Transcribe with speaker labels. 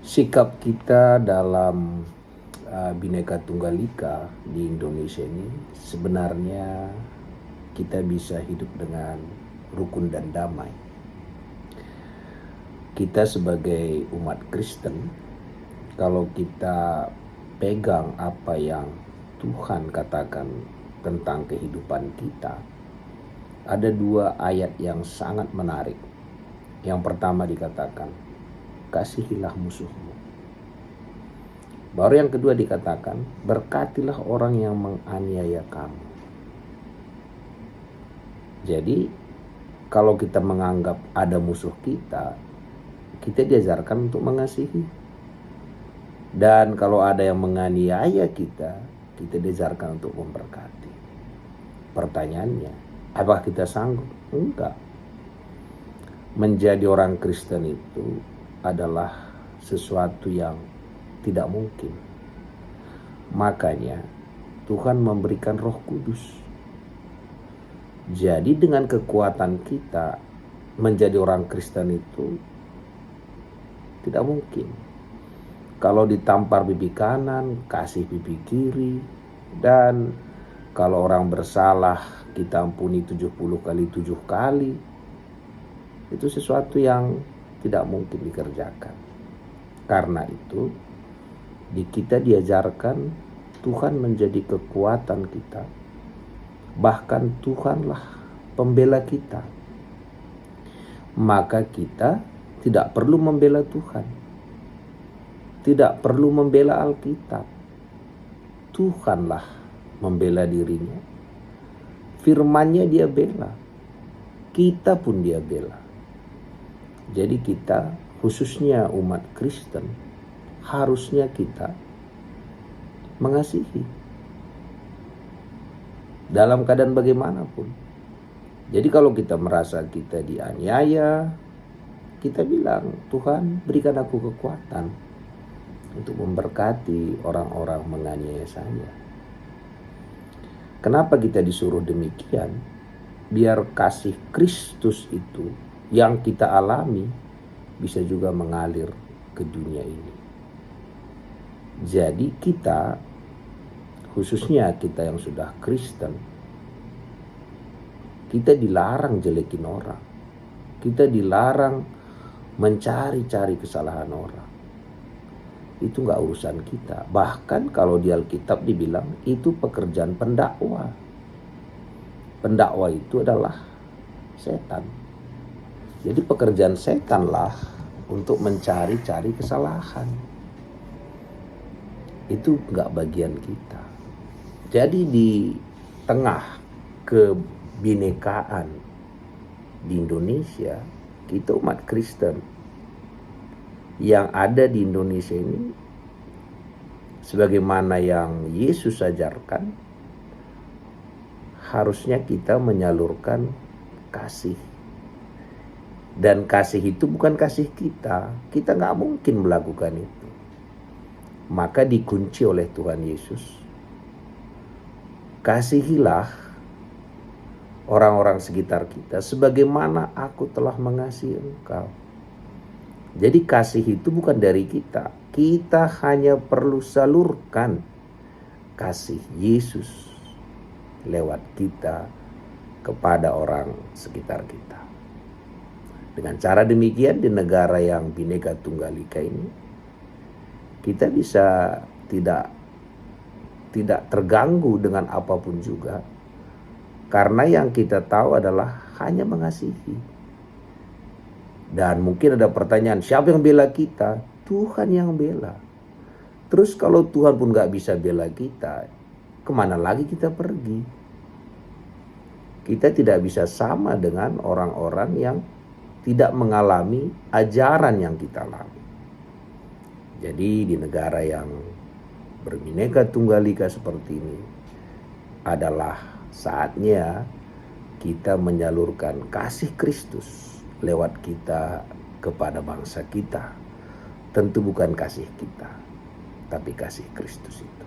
Speaker 1: Sikap kita dalam Bhinneka Tunggal Ika di Indonesia ini sebenarnya kita bisa hidup dengan rukun dan damai. Kita sebagai umat Kristen, kalau kita pegang apa yang Tuhan katakan tentang kehidupan kita, ada dua ayat yang sangat menarik. Yang pertama dikatakan, kasihilah musuhmu. Baru yang kedua dikatakan, berkatilah orang yang menganiaya kamu. Jadi kalau kita menganggap ada musuh kita diajarkan untuk mengasihi. Dan kalau ada yang menganiaya kita diajarkan untuk memberkati. Pertanyaannya, apakah kita sanggup? Enggak. Menjadi orang Kristen itu adalah sesuatu yang tidak mungkin. Makanya Tuhan memberikan Roh Kudus. Jadi dengan kekuatan kita menjadi orang Kristen itu tidak mungkin. Kalau ditampar pipi kanan, kasih pipi kiri. Dan kalau orang bersalah kita ampuni 70 kali 7 kali. Itu sesuatu yang tidak mungkin dikerjakan. Karena itu di kita diajarkan Tuhan menjadi kekuatan kita. Bahkan Tuhanlah pembela kita. Maka kita tidak perlu membela Tuhan. Tidak perlu membela Alkitab. Tuhanlah membela dirinya. Firman-Nya dia bela. Kita pun dia bela. Jadi kita, khususnya umat Kristen, harusnya kita mengasihi dalam keadaan bagaimanapun. Jadi kalau kita merasa kita dianiaya, kita bilang, Tuhan berikan aku kekuatan untuk memberkati orang-orang menganiaya saya. Kenapa kita disuruh demikian? Biar kasih Kristus itu yang kita alami bisa juga mengalir ke dunia ini. Jadi kita, khususnya kita yang sudah Kristen, kita dilarang jelekin orang. Kita dilarang mencari-cari kesalahan orang. Itu gak urusan kita. Bahkan kalau di Alkitab dibilang itu pekerjaan pendakwa. Pendakwa itu adalah setan. Jadi pekerjaan setanlah untuk mencari-cari kesalahan. Itu gak bagian kita. Jadi di tengah kebinekaan di Indonesia, kita umat Kristen yang ada di Indonesia ini, sebagaimana yang Yesus ajarkan, harusnya kita menyalurkan kasih. Dan kasih itu bukan kasih kita gak mungkin melakukan itu. Maka dikunci oleh Tuhan Yesus, kasihilah orang-orang sekitar kita sebagaimana aku telah mengasihi engkau. Jadi kasih itu bukan dari kita. Kita hanya perlu salurkan kasih Yesus lewat kita kepada orang sekitar kita. Dengan cara demikian di negara yang Bhinneka Tunggal Ika ini, kita bisa tidak terganggu dengan apapun juga. Karena yang kita tahu adalah hanya mengasihi. Dan mungkin ada pertanyaan, siapa yang bela kita? Tuhan yang bela. Terus kalau Tuhan pun gak bisa bela kita, kemana lagi kita pergi? Kita tidak bisa sama dengan orang-orang yang tidak mengalami ajaran yang kita alami. Jadi di negara yang berbhinneka tunggal ika seperti ini adalah saatnya kita menyalurkan kasih Kristus lewat kita kepada bangsa kita. Tentu bukan kasih kita, tapi kasih Kristus itu.